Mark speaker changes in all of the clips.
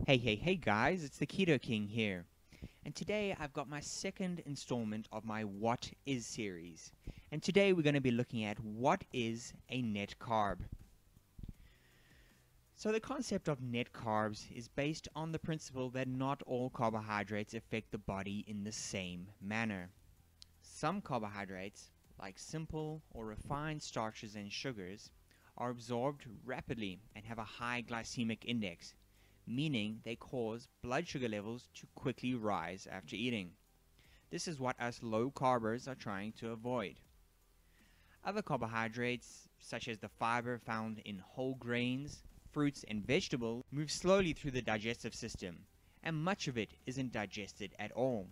Speaker 1: Hey guys, it's the Keto King here. And today I've got my second installment of my What Is series. And today we're going to be looking at what is a net carb. So the concept of net carbs is based on the principle that not all carbohydrates affect the body in the same manner. Some carbohydrates, like simple or refined starches and sugars, are absorbed rapidly and have a high glycemic index, meaning they cause blood sugar levels to quickly rise after eating. This is what us low carbers are trying to avoid. Other carbohydrates, such as the fiber found in whole grains, fruits, and vegetables, move slowly through the digestive system, and much of it isn't digested at all.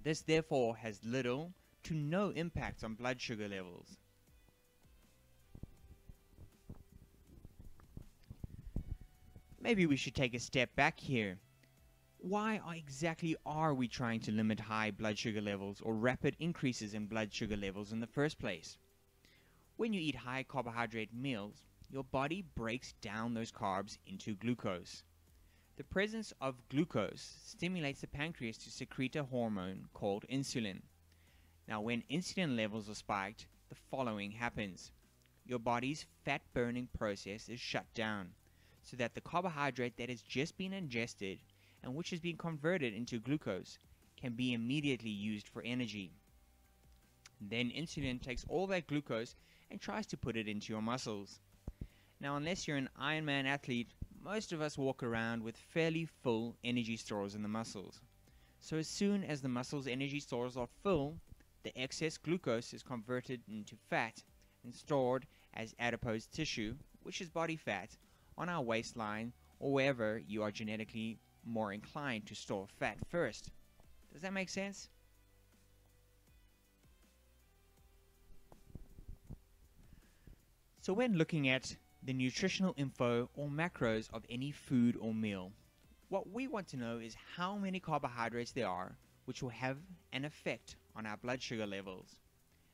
Speaker 1: This therefore has little to no impact on blood sugar levels. Maybe we should take a step back here. Why exactly are we trying to limit high blood sugar levels or rapid increases in blood sugar levels in the first place? When you eat high carbohydrate meals, your body breaks down those carbs into glucose. The presence of glucose stimulates the pancreas to secrete a hormone called insulin. Now, when insulin levels are spiked, the following happens. Your body's fat-burning process is shut down, so that the carbohydrate that has just been ingested and which has been converted into glucose can be immediately used for energy. Then insulin takes all that glucose and tries to put it into your muscles. Now, unless you're an Ironman athlete, most of us walk around with fairly full energy stores in the muscles. So as soon as the muscle's energy stores are full, the excess glucose is converted into fat and stored as adipose tissue, which is body fat, on our waistline or wherever you are genetically more inclined to store fat first. Does that make sense? So when looking at the nutritional info or macros of any food or meal, what we want to know is how many carbohydrates there are, which will have an effect on our blood sugar levels.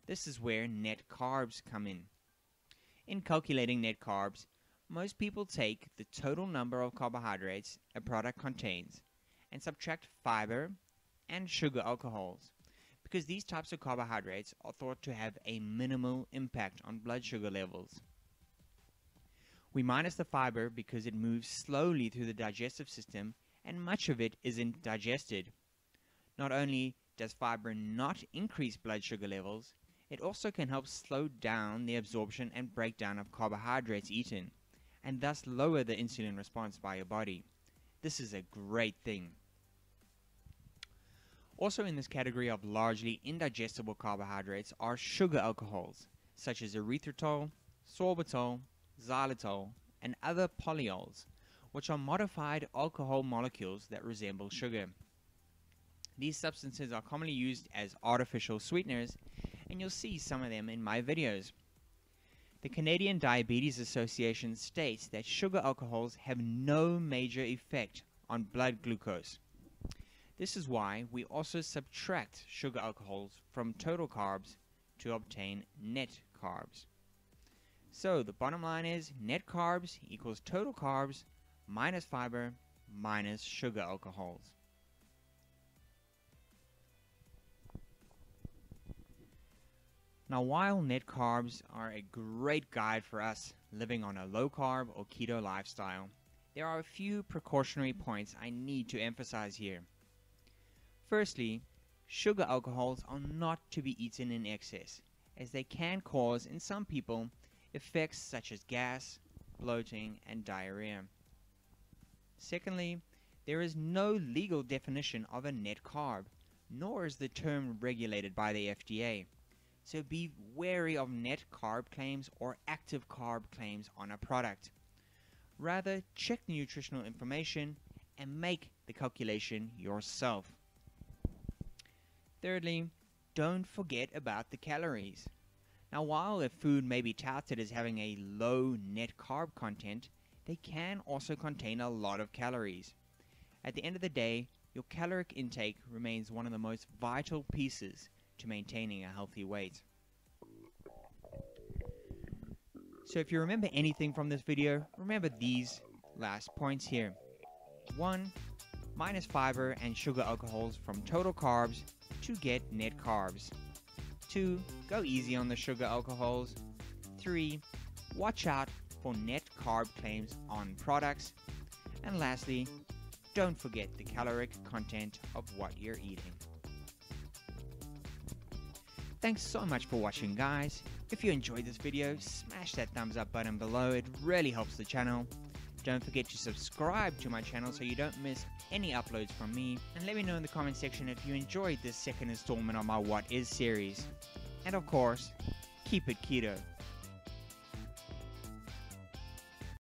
Speaker 1: This is where net carbs come in. In calculating net carbs, most people take the total number of carbohydrates a product contains and subtract fiber and sugar alcohols, because these types of carbohydrates are thought to have a minimal impact on blood sugar levels. We minus the fiber because it moves slowly through the digestive system and much of it isn't digested. Not only does fiber not increase blood sugar levels, it also can help slow down the absorption and breakdown of carbohydrates eaten, and thus lower the insulin response by your body. This is a great thing. Also in this category of largely indigestible carbohydrates are sugar alcohols, such as erythritol, sorbitol, xylitol, and other polyols, which are modified alcohol molecules that resemble sugar. These substances are commonly used as artificial sweeteners, and you'll see some of them in my videos. The Canadian Diabetes Association states that sugar alcohols have no major effect on blood glucose. This is why we also subtract sugar alcohols from total carbs to obtain net carbs. So the bottom line is net carbs equals total carbs minus fiber minus sugar alcohols. Now, while net carbs are a great guide for us living on a low carb or keto lifestyle, there are a few precautionary points I need to emphasize here. Firstly, sugar alcohols are not to be eaten in excess, as they can cause, in some people, effects such as gas, bloating, and diarrhea. Secondly, there is no legal definition of a net carb, nor is the term regulated by the FDA. So be wary of net carb claims or active carb claims on a product. Rather, check the nutritional information and make the calculation yourself. Thirdly, don't forget about the calories. Now, while a food may be touted as having a low net carb content, they can also contain a lot of calories. At the end of the day, your caloric intake remains one of the most vital pieces to maintaining a healthy weight. So if you remember anything from this video, remember these last points here. 1. Minus fiber and sugar alcohols from total carbs to get net carbs. 2. Go easy on the sugar alcohols. 3. Watch out for net carb claims on products. And lastly, don't forget the caloric content of what you're eating. Thanks so much for watching, guys. If you enjoyed this video, smash that thumbs up button below. It really helps the channel. Don't forget to subscribe to my channel so you don't miss any uploads from me. And let me know in the comment section if you enjoyed this second installment of my What Is series. And of course, keep it keto.